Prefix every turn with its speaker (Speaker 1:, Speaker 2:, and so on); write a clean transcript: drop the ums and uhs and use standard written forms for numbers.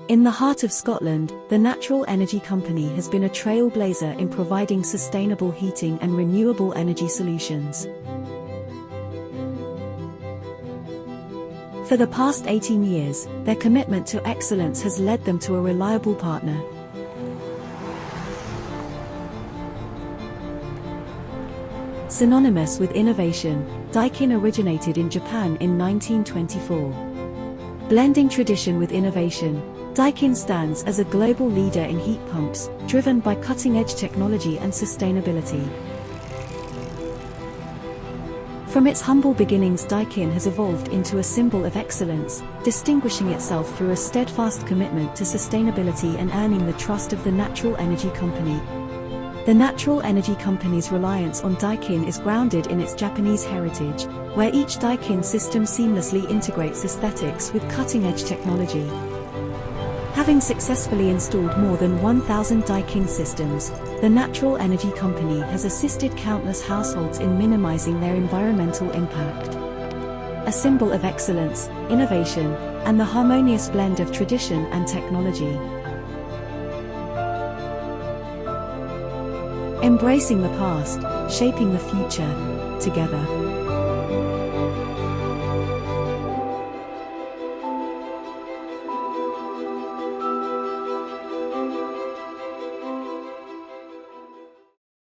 Speaker 1: In the heart of Scotland, the Natural Energy Company has been a trailblazer in providing sustainable heating and renewable energy solutions. For the past 18 years, their commitment to excellence has led them to a reliable partner. Synonymous with innovation, Daikin originated in Japan in 1924. Blending tradition with innovation, Daikin stands as a global leader in heat pumps, driven by cutting-edge technology and sustainability. From its humble beginnings, Daikin has evolved into a symbol of excellence, distinguishing itself through a steadfast commitment to sustainability and earning the trust of the Natural Energy Company. The Natural Energy Company's reliance on Daikin is grounded in its Japanese heritage, where each Daikin system seamlessly integrates aesthetics with cutting-edge technology. Having successfully installed more than 1,000 Daikin systems, the Natural Energy Company has assisted countless households in minimizing their environmental impact. A symbol of excellence, innovation, and the harmonious blend of tradition and technology. Embracing the past, shaping the future, together.